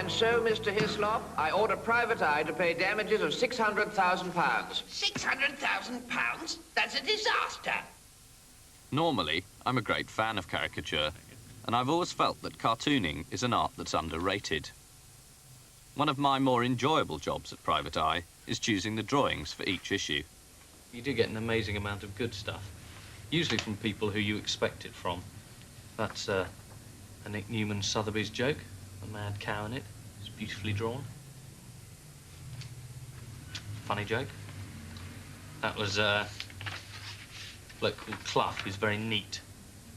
And so, Mr. Hislop, I order Private Eye to pay damages of £600,000. £600,000? That's a disaster. Normally, I'm a great fan of caricature, and I've always felt that cartooning is an art that's underrated. One of my more enjoyable jobs at Private Eye is choosing the drawings for each issue. You do get an amazing amount of good stuff, usually from people who you expect it from. That's a Nick Newman Sotheby's joke, a mad cow in it. It's beautifully drawn. Funny joke. That was a bloke called Clough, who's very neat.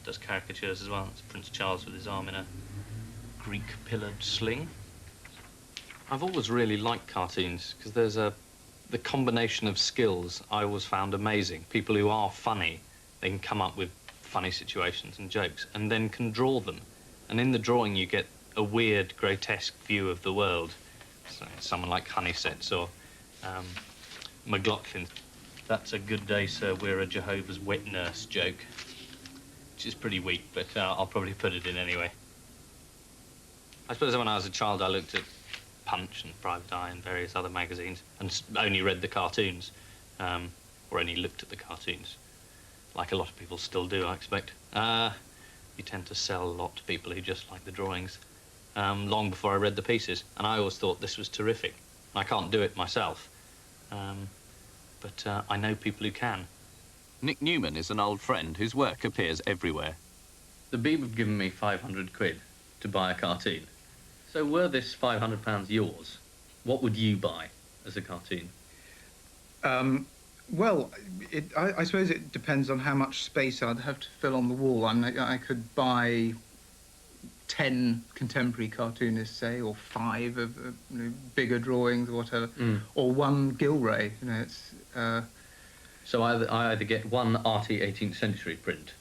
Does caricatures as well. It's Prince Charles with his arm in a Greek pillared sling. I've always really liked cartoons because there's the combination of skills I always found amazing. People who are funny, they can come up with funny situations and jokes and then can draw them. And in the drawing you get a weird, grotesque view of the world. So someone like Honeysets or McLaughlin. That's a good day, sir, we're a Jehovah's wet nurse joke, which is pretty weak, but I'll probably put it in anyway. I suppose when I was a child I looked at Punch and Private Eye and various other magazines and only read the cartoons, or only looked at the cartoons, like a lot of people still do, I expect. You tend to sell a lot to people who just like the drawings, long before I read the pieces, and I always thought this was terrific. I can't do it myself, but I know people who can. Nick Newman is an old friend whose work appears everywhere. The Beeb have given me 500 quid to buy a cartoon. So were this £500 yours, what would you buy as a cartoon? Well, I suppose it depends on how much space I'd have to fill on the wall. I could buy 10 contemporary cartoonists, say, or 5 of bigger drawings or whatever, or 1 Gilray. You know, it's. So I either get one arty 18th century print,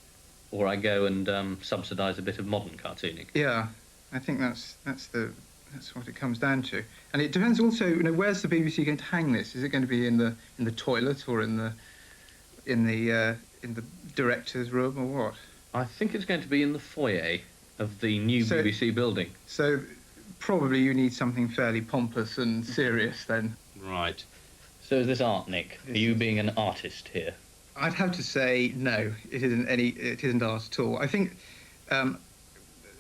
or I go and subsidise a bit of modern cartooning. Yeah, I think that's what it comes down to. And it depends also, you know, where's the BBC going to hang this? Is it going to be in the toilet or in the director's room or what? I think it's going to be in the foyer of the new BBC building. So probably you need something fairly pompous and serious then. Right. So is this art, Nick? Are you being an artist here? I'd have to say no. It isn't art at all. I think a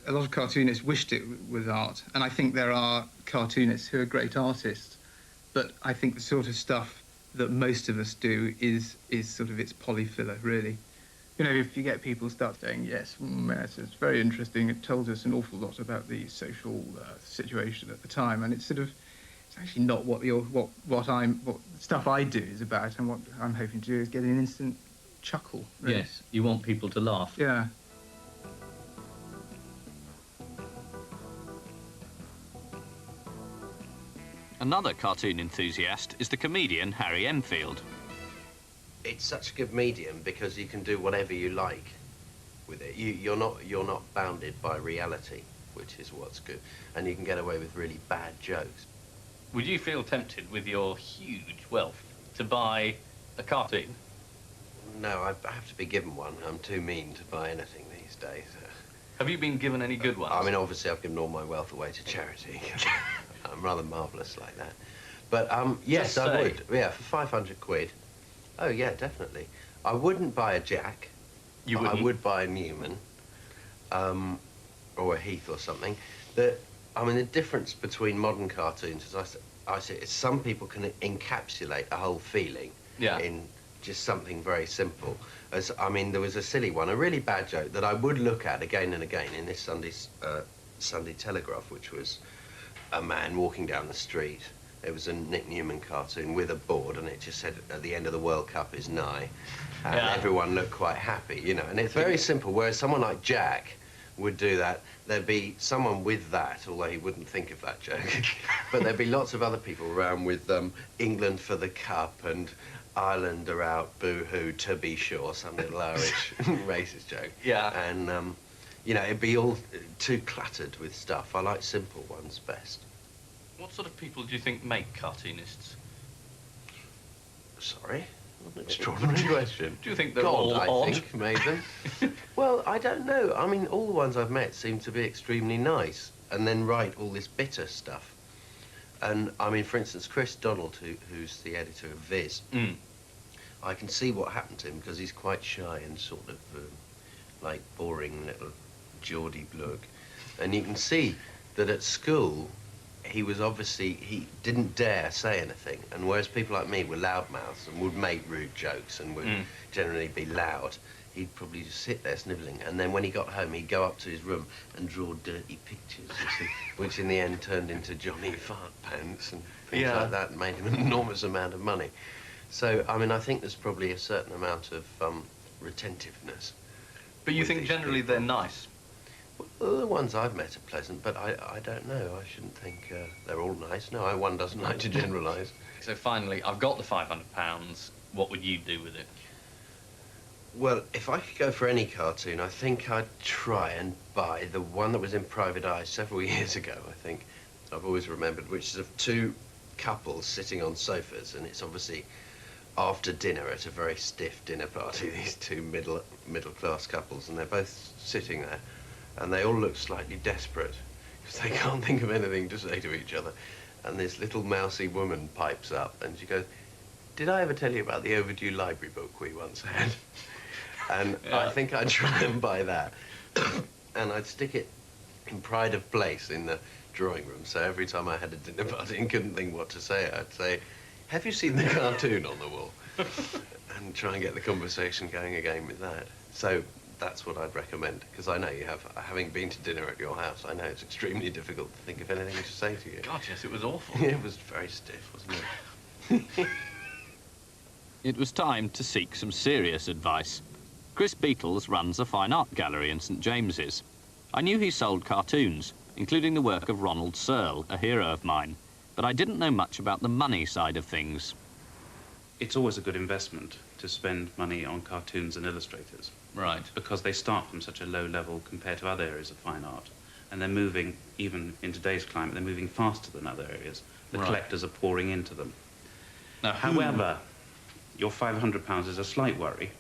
lot of cartoonists wished it was art, and I think there are cartoonists who are great artists, but I think the sort of stuff that most of us do is sort of its polyfiller, really. You know, if you get people start saying, yes, it's very interesting, it told us an awful lot about the social situation at the time, and it's actually not what stuff I do is about, and what I'm hoping to do is get an instant chuckle. Really. Yes, you want people to laugh. Yeah. Another cartoon enthusiast is the comedian Harry Enfield. It's such a good medium because you can do whatever you like with it. You're not bounded by reality, which is what's good, and you can get away with really bad jokes. Would you feel tempted, with your huge wealth, to buy a cartoon? No, I have to be given one. I'm too mean to buy anything these days. Have you been given any good ones? I mean, obviously, I've given all my wealth away to charity. I'm rather marvellous like that. But, yes, I would. Yeah, for 500 quid. Oh, yeah, definitely. I wouldn't buy a Jack. You wouldn't? I would buy a Newman, or a Heath or something. I mean, the difference between modern cartoons, as I say, is some people can encapsulate a whole feeling in just something very simple. I mean, there was a silly one, a really bad joke that I would look at again and again in this Sunday Telegraph, which was a man walking down the street. It was a Nick Newman cartoon with a board, and it just said, at the end of the World Cup is nigh. And everyone looked quite happy, you know. And it's very simple, whereas someone like Jack would do that. There'd be someone with that, although he wouldn't think of that joke. But there'd be lots of other people around with England for the Cup and Ireland are out, boo-hoo, to be sure, some little Irish racist joke. Yeah. And, you know, it'd be all too cluttered with stuff. I like simple ones best. What sort of people do you think make cartoonists? Sorry? What an extraordinary question. Do you think they're God, all odd? I think, made them. Well, I don't know. I mean, all the ones I've met seem to be extremely nice. and then write all this bitter stuff. And I mean, for instance, Chris Donald, who's the editor of Viz, I can see what happened to him because he's quite shy and sort of like boring little Geordie bloke. And you can see that at school, he didn't dare say anything. And whereas people like me were loudmouths and would make rude jokes and would generally be loud, he'd probably just sit there snivelling. And then when he got home, he'd go up to his room and draw dirty pictures, which in the end turned into Johnny Fart Pants and things like that, and made him an enormous amount of money. So, I mean, I think there's probably a certain amount of retentiveness. But you think generally they're nice? Well, the ones I've met are pleasant, but I don't know. I shouldn't think they're all nice. No, one doesn't like to generalise. So finally, I've got the £500. What would you do with it? Well, if I could go for any cartoon, I think I'd try and buy the one that was in Private Eye several years ago, I think. I've always remembered, which is of two couples sitting on sofas, and it's obviously after dinner at a very stiff dinner party, these two middle-class couples, and they're both sitting there, and they all look slightly desperate because they can't think of anything to say to each other. And this little mousy woman pipes up, and she goes, "Did I ever tell you about the overdue library book we once had?" And I think I'd try and buy that. And I'd stick it in pride of place in the drawing room. So every time I had a dinner party and couldn't think what to say, I'd say, "Have you seen the cartoon on the wall?" And try and get the conversation going again with that. So that's what I'd recommend, because I know you have, having been to dinner at your house, I know it's extremely difficult to think of anything to say to you. God, yes, it was awful. It was very stiff, wasn't it? It was time to seek some serious advice. Chris Beatles runs a fine art gallery in St James's. I knew he sold cartoons, including the work of Ronald Searle, a hero of mine, but I didn't know much about the money side of things. It's always a good investment to spend money on cartoons and illustrators. Right. Because they start from such a low level compared to other areas of fine art. And they're moving, even in today's climate, they're moving faster than other areas. The collectors are pouring into them. Now, however, your £500 is a slight worry.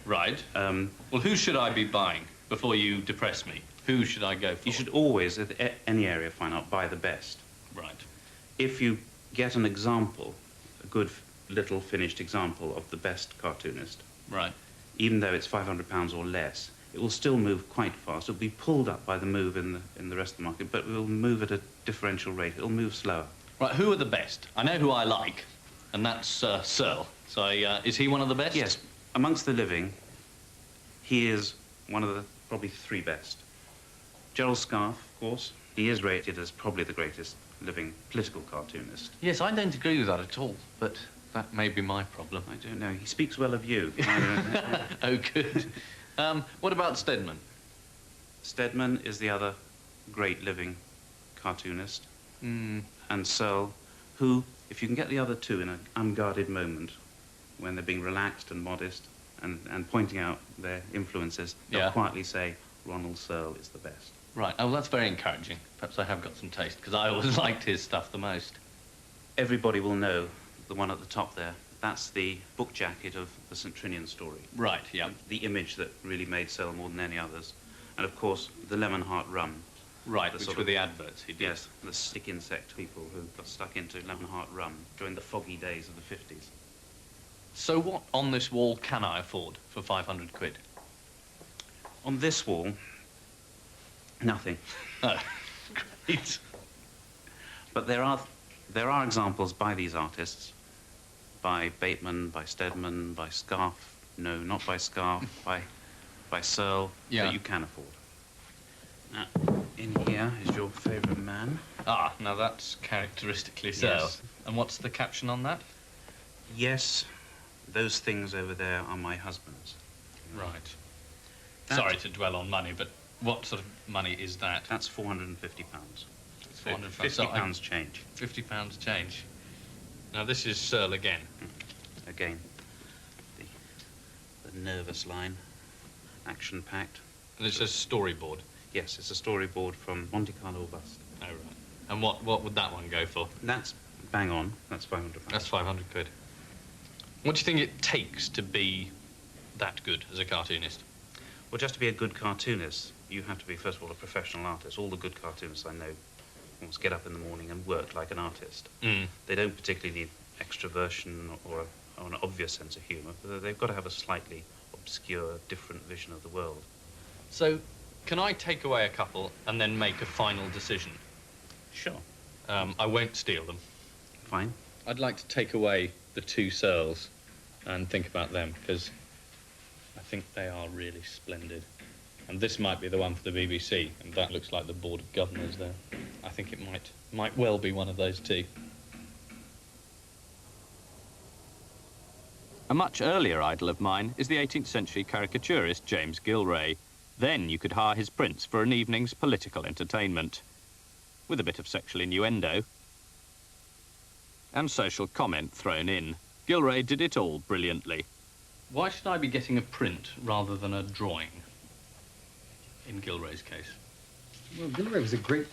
Right. Well, who should I be buying before you depress me? Who should I go for? You should always, at any area of fine art, buy the best. Right. If you get an example, a good little finished example of the best cartoonist, right, even though it's £500 or less, it will still move quite fast. It'll be pulled up by the move in the rest of the market, but it will move at a differential rate. It'll move slower. Right, who are the best? I know who I like, and that's Searle. So is he one of the best? Yes. Amongst the living, he is one of the probably three best. Gerald Scarfe, of course, he is rated as probably the greatest living political cartoonist. Yes, I don't agree with that at all, but that may be my problem. I don't know. He speaks well of you. Oh, good. What about Stedman? Stedman is the other great living cartoonist. And Searle, who, if you can get the other two in an unguarded moment, when they're being relaxed and modest and pointing out their influences, they'll quietly say, Ronald Searle is the best. Right. Oh, well, that's very encouraging. Perhaps I have got some taste, because I always liked his stuff the most. Everybody will know the one at the top there. That's the book jacket of the St Trinian story. Right, yeah. The image that really made Searle more than any others. And, of course, the lemon heart rum. Right, which were the adverts he did. Yes, the stick insect people who got stuck into lemon heart rum during the foggy days of the 50s. So what on this wall can I afford for 500 quid? On this wall, nothing. Oh, great. But there are examples by these artists, by Bateman, by Stedman, by Scarfe. No, not by Scarfe, by Searle, that you can afford. Now, in here is your favourite man. Ah, now that's characteristically Searle. Yes. And what's the caption on that? Yes, those things over there are my husband's. Right. Sorry to dwell on money, but what sort of money is that? That's £450. It's £50 change. £50 change. Now this is Searle again. Again, the nervous line, action-packed. And it says storyboard. Yes, it's a storyboard from Monte Carlo bust. Oh, right. And what would that one go for? That's bang on. That's £500. That's 500 quid. What do you think it takes to be that good as a cartoonist? Well, just to be a good cartoonist, you have to be, first of all, a professional artist. All the good cartoonists I know almost get up in the morning and work like an artist. They don't particularly need extroversion or an obvious sense of humour, but they've got to have a slightly obscure, different vision of the world. So, can I take away a couple and then make a final decision? Sure. I won't steal them. Fine. I'd like to take away the two Searles and think about them, because I think they are really splendid. And this might be the one for the BBC, and that looks like the Board of Governors there. I think it might well be one of those two. A much earlier idol of mine is the 18th century caricaturist James Gilray. Then you could hire his prints for an evening's political entertainment, with a bit of sexual innuendo and social comment thrown in. Gilray did it all brilliantly. Why should I be getting a print rather than a drawing, in Gilray's case? Well, Gilray was a great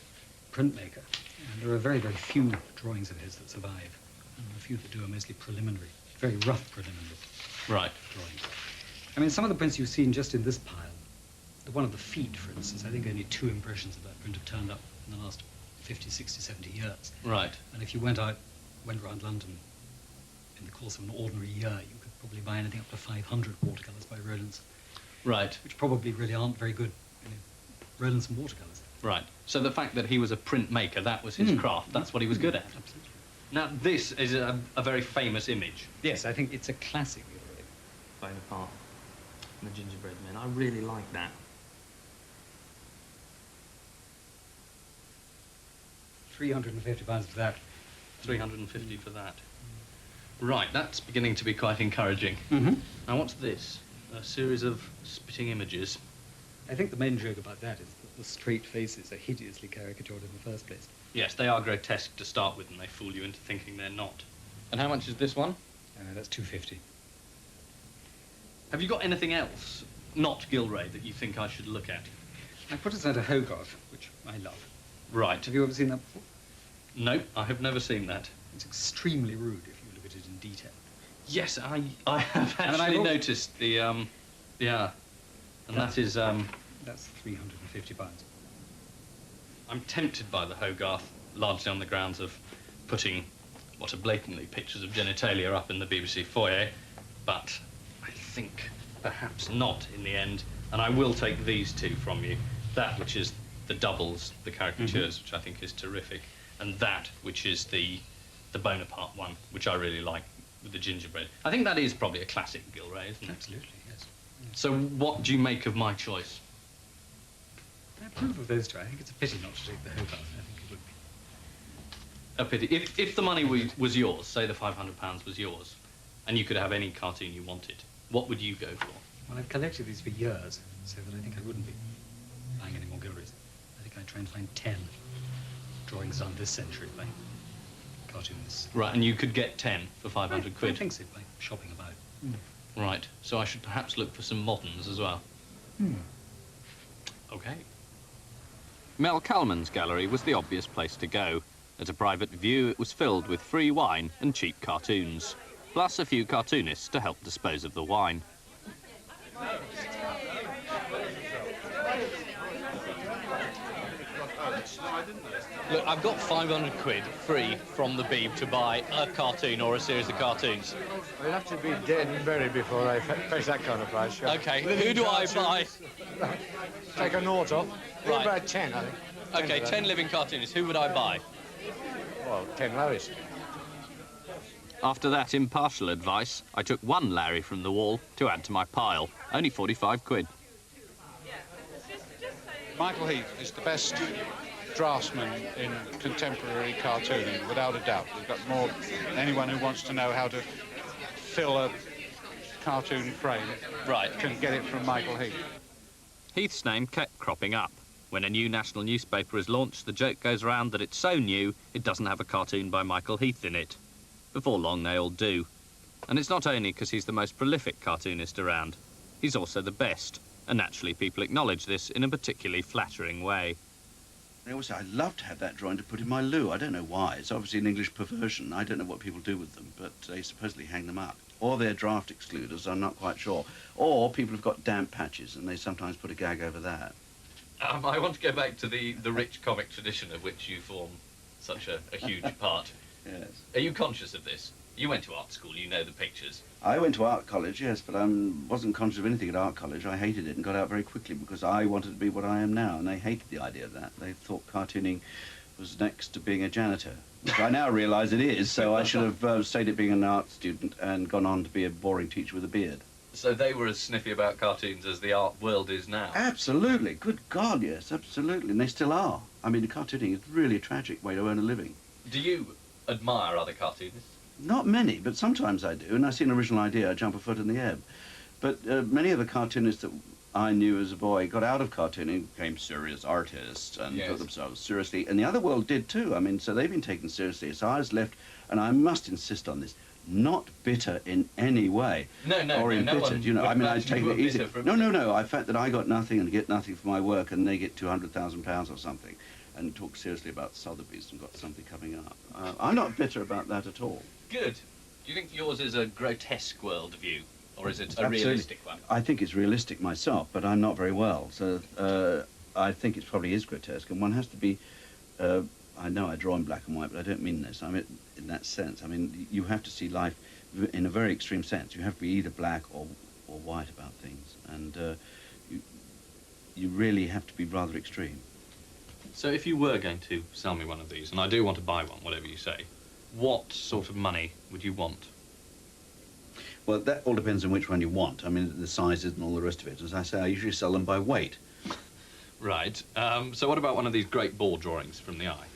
printmaker, and there are very, very few drawings of his that survive. And the few that do are mostly preliminary, very rough preliminary drawings. I mean, some of the prints you've seen just in this pile, the one of the feet, for instance, I think only 2 impressions of that print have turned up in the last 50, 60, 70 years. Right. And if you went around London in the course of an ordinary year, you could probably buy anything up to 500 watercolours by Rowlands. Right. Which probably really aren't very good, Rowlands and watercolours. Right. So the fact that he was a printmaker, that was his craft, that's what he was good at. Absolutely. Now, this is a very famous image. Yes, I think it's a classic. Bonaparte and the gingerbread men. I really like that. £350 for that. 350 for that. Right, that's beginning to be quite encouraging. Now, what's this? A series of spitting images. I think the main joke about that is that the straight faces are hideously caricatured in the first place. Yes, they are grotesque to start with, and they fool you into thinking they're not. And how much is this one? That's £250. Have you got anything else, not Gilray, that you think I should look at? I put aside a Hogarth, which I love. Right. Have you ever seen that before? No, I have never seen that. It's extremely rude if you look at it in detail. Yes, I have actually noticed the, yeah. And that is, That's £350. I'm tempted by the Hogarth, largely on the grounds of putting what are blatantly pictures of genitalia up in the BBC foyer, but I think perhaps not in the end, and I will take these two from you. That which is the doubles, the caricatures, which I think is terrific, and that which is the Bonaparte one, which I really like, with the gingerbread. I think that is probably a classic Gilray, isn't it? Absolutely, yes. So what do you make of my choice? I approve of those two. I think it's a pity not to take the Hogarth. I think it would be. A pity. If the money was yours, say the £500 was yours, and you could have any cartoon you wanted, what would you go for? Well, I've collected these for years, so that I think I wouldn't be buying any more Gilrays. I think I'd try and find 10 drawings done this century by cartoonists. Right, and you could get 10 for 500 quid? I think so, by shopping about. Right, so I should perhaps look for some moderns as well. OK. Mel Kalman's gallery was the obvious place to go. At a private view, it was filled with free wine and cheap cartoons, plus a few cartoonists to help dispose of the wine. Look, I've got 500 quid free from the Beeb to buy a cartoon or a series of cartoons. I'll have to be dead and buried before I face that kind of price. Sure. OK, who do I buy? Take a naught off. Right. About 10, I think. OK, 10 living cartoonists. Who would I buy? Well, 10 Larrys. After that impartial advice, I took one Larry from the wall to add to my pile. Only 45 quid. Michael Heath is the best draftsman in contemporary cartooning, without a doubt. We've got more than anyone who wants to know how to fill a cartoon frame can get it from Michael Heath. Heath's name kept cropping up. When a new national newspaper is launched, the joke goes around that it's so new it doesn't have a cartoon by Michael Heath in it. Before long, they all do. And it's not only because he's the most prolific cartoonist around. He's also the best, and naturally people acknowledge this in a particularly flattering way. I always say I'd love to have that drawing to put in my loo. I don't know why. It's obviously an English perversion. I don't know what people do with them, but they supposedly hang them up. Or they're draft excluders, I'm not quite sure. Or people have got damp patches, and they sometimes put a gag over that. I want to go back to the rich comic tradition of which you form such a huge part. Yes. Are you conscious of this? You went to art school, you know the pictures. I went to art college, yes, but I wasn't conscious of anything at art college. I hated it and got out very quickly because I wanted to be what I am now, and they hated the idea of that. They thought cartooning was next to being a janitor, which I now realise it is, so I should have stayed at being an art student and gone on to be a boring teacher with a beard. So they were as sniffy about cartoons as the art world is now? Absolutely. Good God, yes, absolutely. And they still are. I mean, cartooning is really a tragic way to earn a living. Do you admire other cartoonists? Not many, but sometimes I do. And I see an original idea, I jump a foot in the ebb. But many of the cartoonists that I knew as a boy got out of cartooning, became serious artists and took themselves seriously. And the other world did too. I mean, so they've been taken seriously. So I was left, and I must insist on this, not bitter in any way. No, or embittered, you know. I mean, I take it easy. No. I felt that I got nothing and get nothing for my work, and they get £200,000 or something, and talk seriously about Sotheby's and got something coming up. I'm not bitter about that at all. Good. Do you think yours is a grotesque worldview, or is it a realistic one? I think it's realistic myself, but I'm not very well, so I think it probably is grotesque, and one has to be. I know I draw in black and white, but I don't mean this. I mean, in that sense. I mean, you have to see life in a very extreme sense. You have to be either black or white about things, and you really have to be rather extreme. So if you were going to sell me one of these, and I do want to buy one, whatever you say, what sort of money would you want? Well, that all depends on which one you want. I mean, the sizes and all the rest of it. As I say, I usually sell them by weight. Right. So what about one of these great ball drawings from the eye?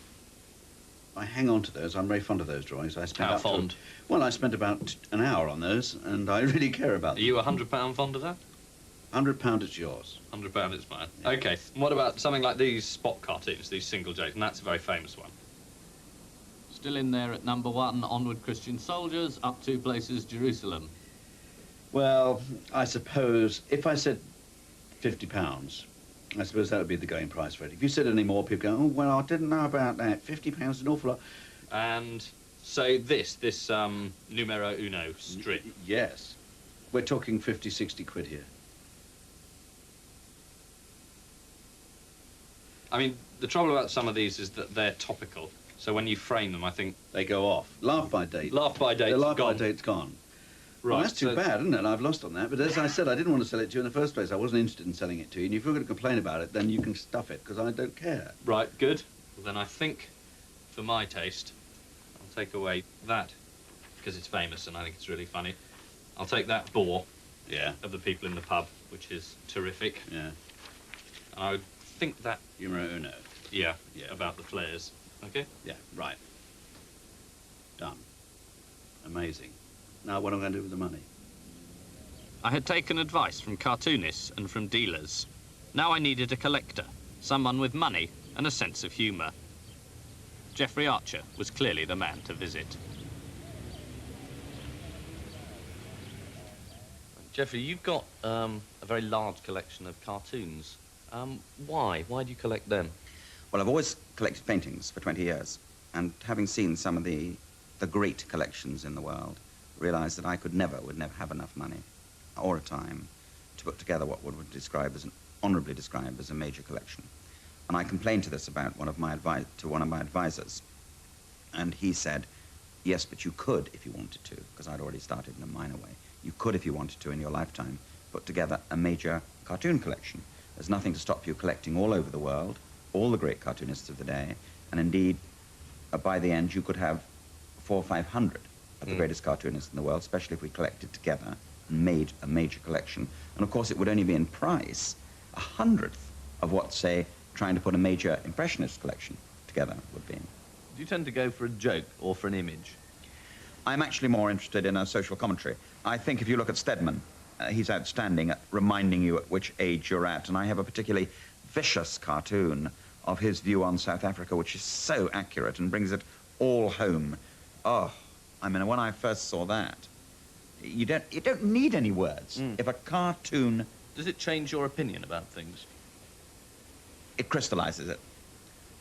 I hang on to those. I'm very fond of those drawings. I spent How fond? Well, I spent about an hour on those, and I really care about them. Are you £100 fond of that? £100, it's yours. £100, it's mine. Yeah. OK. What about something like these spot cartoons, these single J's? And that's a very famous one. Still in there at number 1, Onward Christian Soldiers, Up 2 Places, Jerusalem. Well, I suppose if I said £50, I suppose that would be the going price for it. If you said any more, people go, oh, well, I didn't know about that. £50 is an awful lot. And say this numero uno strip. Yes. We're talking 50, 60 quid here. I mean, the trouble about some of these is that they're topical. So when you frame them, I think... They go off. Laugh by date. Laugh by date. Laugh by date's gone. Right. Well, that's too bad, isn't it? I've lost on that. But as I said, I didn't want to sell it to you in the first place. I wasn't interested in selling it to you. And if you're going to complain about it, then you can stuff it, because I don't care. Right, good. Well, then I think, for my taste, I'll take away that, because it's famous and I think it's really funny. I'll take that bore of the people in the pub, which is terrific. Yeah. And I would think that... Numero uno. Yeah, about the flares. OK? Yeah, right. Done. Amazing. Now, what am I going to do with the money? I had taken advice from cartoonists and from dealers. Now I needed a collector, someone with money and a sense of humour. Geoffrey Archer was clearly the man to visit. Geoffrey, you've got a very large collection of cartoons. Why? Why do you collect them? Well, I've always collected paintings for 20 years, and having seen some of the great collections in the world, realized that I would never have enough money or time to put together what would honorably describe as a major collection. And I complained to this about one of my advisors, and he said, yes, but you could if you wanted to, because I'd already started in a minor way. You could, if you wanted to, in your lifetime, put together a major cartoon collection. There's nothing to stop you collecting all over the world, all the great cartoonists of the day, and indeed, by the end, you could have 400 or 500 of the greatest cartoonists in the world, especially if we collected together and made a major collection. And of course, it would only be in price 1/100th of what, say, trying to put a major impressionist collection together would be. Do you tend to go for a joke or for an image? I'm actually more interested in a social commentary. I think if you look at Stedman, he's outstanding at reminding you at which age you're at, and I have a particularly vicious cartoon of his view on South Africa, which is so accurate and brings it all home. Oh, I mean, when I first saw that, you don't need any words. If a cartoon... Does it change your opinion about things? It crystallizes it.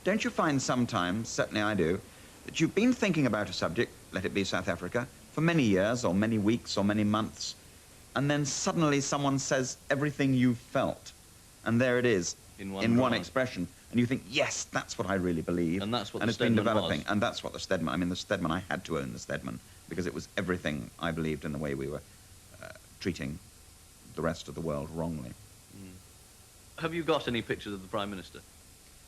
Don't you find sometimes, certainly I do, that you've been thinking about a subject, let it be South Africa, for many years or many weeks or many months, and then suddenly someone says everything you felt, and there it is, in one in one drawing. expression, and you think, yes, that's what I really believe. And that's what and the it's been Stedman developing, was. and that's what the Stedman. I mean, the Stedman. I had to own the Stedman because it was everything I believed in the way we were treating the rest of the world wrongly. Have you got any pictures of the Prime Minister?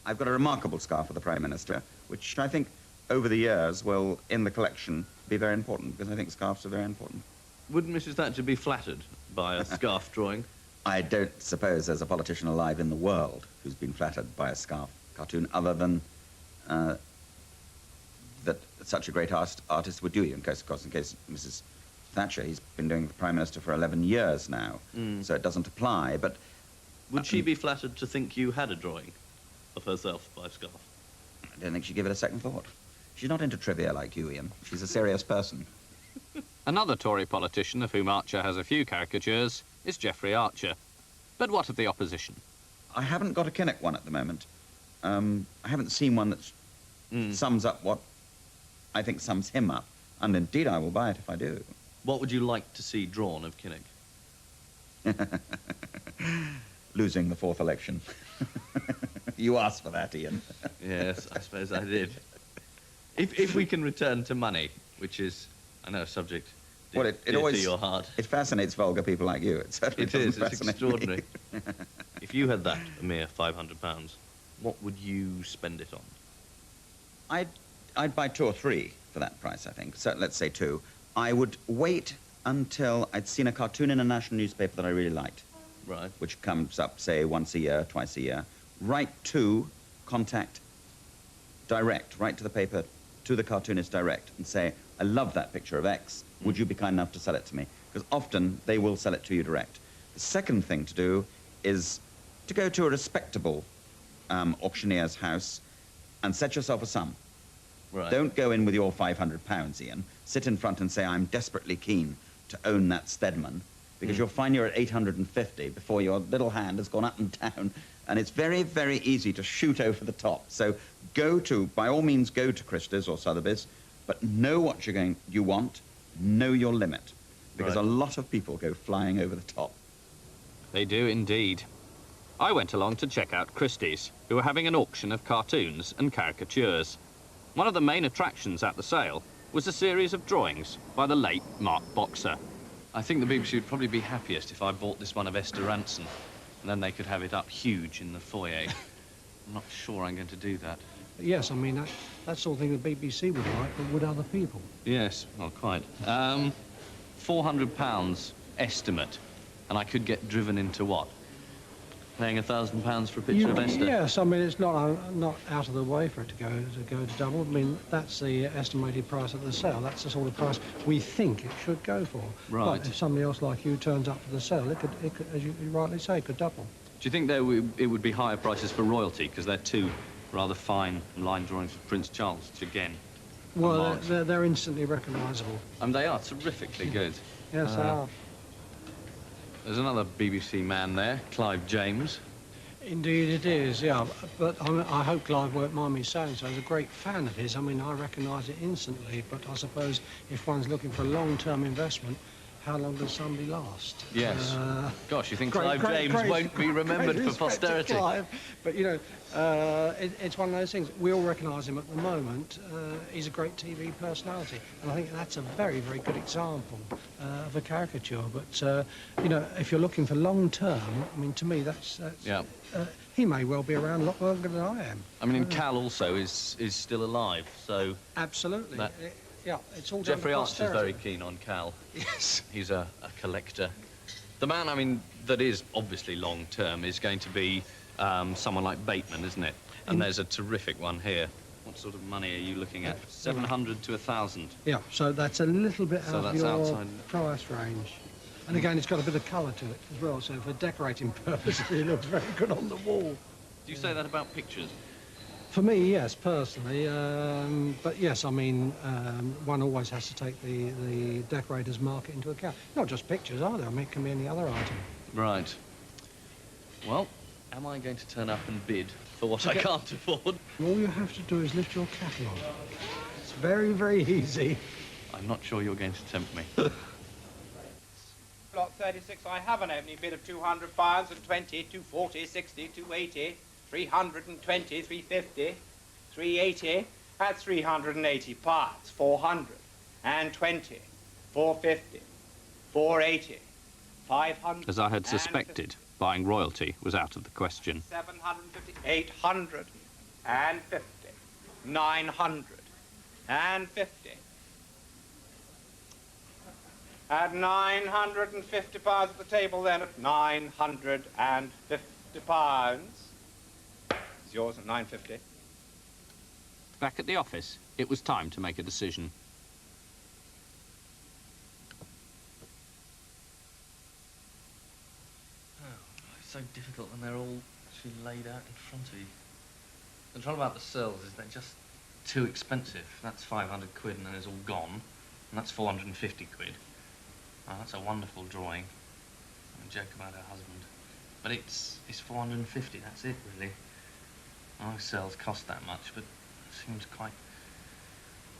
I've got a remarkable scarf of the Prime Minister, which I think over the years will, in the collection, be very important, because I think scarves are very important. Wouldn't Mrs. Thatcher be flattered by a scarf drawing? I don't suppose there's a politician alive in the world who's been flattered by a scarf cartoon, other than that such a great artist would do you. In case Mrs. Thatcher, he's been doing the Prime Minister for 11 years now, so it doesn't apply, but... Would she be flattered to think you had a drawing of herself by a scarf? I don't think she'd give it a second thought. She's not into trivia like you, Ian. She's a serious person. Another Tory politician of whom Archer has a few caricatures is Geoffrey Archer. But what of the opposition? I haven't got a Kinnock one at the moment. I haven't seen one that sums up what I think sums him up. And indeed, I will buy it if I do. What would you like to see drawn of Kinnock? Losing the fourth election. You asked for that, Ian. Yes, I suppose I did. If we can return to money, which is, I know, a subject dear to your heart. It fascinates vulgar people like you. It certainly It is, doesn't it's fascinate extraordinary. me. If you had that, a mere £500, what would you spend it on? I'd buy 2 or 3 for that price, I think. So let's say 2. I would wait until I'd seen a cartoon in a national newspaper that I really liked. Right. Which comes up, say, once a year, twice a year. Write to, contact, direct, write to the paper, to the cartoonist direct, and say, I love that picture of X. Would you be kind enough to sell it to me? Because often they will sell it to you direct. The second thing to do is to go to a respectable auctioneer's house and set yourself a sum. Right. Don't go in with your £500, Ian. Sit in front and say, I'm desperately keen to own that Stedman, because you'll find you're at 850 before your little hand has gone up and down, and it's very, very easy to shoot over the top. So by all means, go to Christie's or Sotheby's, but know what you want, know your limit, because a lot of people go flying over the top. They do indeed. I went along to check out Christie's, who were having an auction of cartoons and caricatures. One of the main attractions at the sale was a series of drawings by the late Mark Boxer. I think the BBC would probably be happiest if I bought this one of Esther Ranson, and then they could have it up huge in the foyer. I'm not sure I'm going to do that. Yes, I mean, that's the sort of thing the BBC would like, but would other people? Yes, well, quite. £400 estimate, and I could get driven into what? Paying £1,000 for a picture of Esther? Yes, I mean, it's not out of the way for it to go to double. I mean, that's the estimated price at the sale. That's the sort of price we think it should go for. Right. But if somebody else like you turns up for the sale, it could, as you rightly say, could double. Do you think it would be higher prices for royalty, because they're 2 rather fine line drawings of Prince Charles, which again... Well, they're instantly recognisable. And they are terrifically good. Yes, they are. There's another BBC man there, Clive James. Indeed it is, yeah. But I hope Clive won't mind me saying so. I was a great fan of his. I mean, I recognise it instantly, but I suppose if one's looking for a long-term investment, how long does somebody last? Yes. Gosh, you think Clive James won't be remembered for posterity? Clive, but, you know, it's one of those things. We all recognise him at the moment. He's a great TV personality, and I think that's a very, very good example of a caricature. But, you know, if you're looking for long-term, I mean, to me, that's yeah. He may well be around a lot longer than I am. I mean, and Cal also is still alive, so... Absolutely. Yeah, it's all Geoffrey Archer's very keen on Cal. Yes. He's a collector. The man, I mean, that is obviously long-term is going to be someone like Bateman, isn't it? And there's a terrific one here. What sort of money are you looking at? 700 to 1,000. Yeah, so that's a little bit out of your outside price range. And again, it's got a bit of colour to it as well, so for decorating purposes, it looks very good on the wall. Do you say that about pictures? For me, yes, personally. But yes, I mean, one always has to take the decorator's market into account. Not just pictures, either. I mean, it can be any other item. Right. Well, am I going to turn up and bid for what I can't afford? All you have to do is lift your catalogue. It's very, very easy. I'm not sure you're going to tempt me. lot 36, I have an opening bid of £200 and 20, 240, 60, 280, 320, 350, 380, at £380, 400, and 20, 450, 480, 500. As I had suspected, buying royalty was out of the question. 750, 800, and 50, 900, and 50. At £950 at the table then, at £950. It's yours at £950. Back at the office, it was time to make a decision. It's so difficult when they're all actually laid out in front of you. The trouble about the sills is they're just too expensive. That's 500 quid and then it's all gone. And that's 450 quid. Oh, that's a wonderful drawing. A joke about her husband. But it's 450, that's it, really. I know cells cost that much, but it seems quite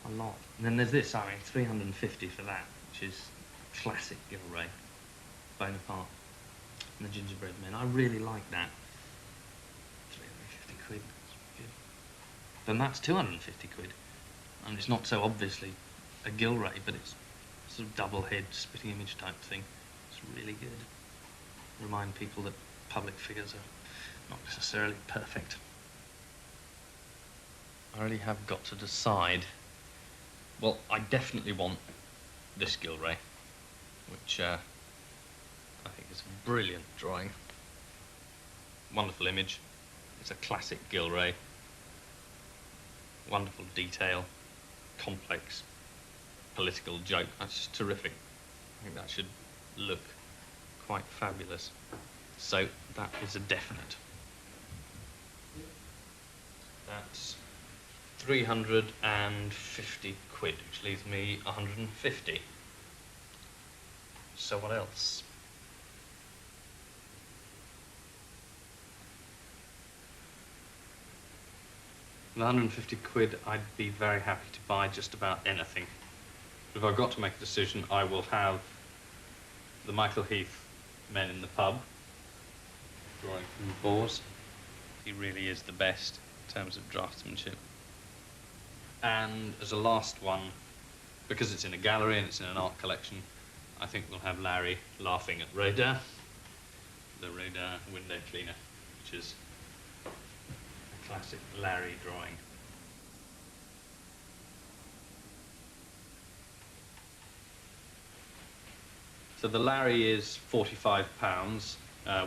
a lot. And then there's this, 350 for that, which is classic Gilray. Bonaparte and the gingerbread men. I really like that. 350 quid, that's good. Then that's 250 quid. And it's not so obviously a Gilray, but it's sort of double head, spitting image type thing. It's really good. Remind people that public figures are not necessarily perfect. I really have got to decide. Well, I definitely want this Gilray, which I think is a brilliant drawing. Wonderful image. It's a classic Gilray. Wonderful detail, complex political joke. That's just terrific. I think that should look quite fabulous. So that is a definite. That's 350 quid, which leaves me 150. So what else? With 150 quid, I'd be very happy to buy just about anything. If I've got to make a decision, I will have the Michael Heath Men in the Pub, drawing from Boers. He really is the best in terms of draftsmanship. And as a last one, because it's in a gallery and it's in an art collection, I think we'll have Larry laughing at Rodin, the Rodin window cleaner, which is a classic Larry drawing. So the Larry is £45,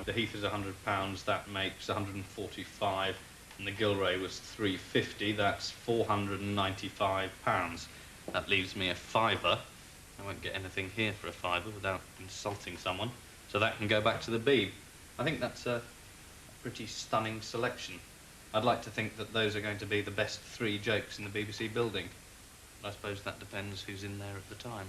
the Heath is £100, that makes 145, and the Gilray was £350, that's £495. That leaves me a fiver. I won't get anything here for a fiver without insulting someone, so that can go back to the Beeb. I think that's a pretty stunning selection. I'd like to think that those are going to be the best 3 jokes in the BBC building. But I suppose that depends who's in there at the time.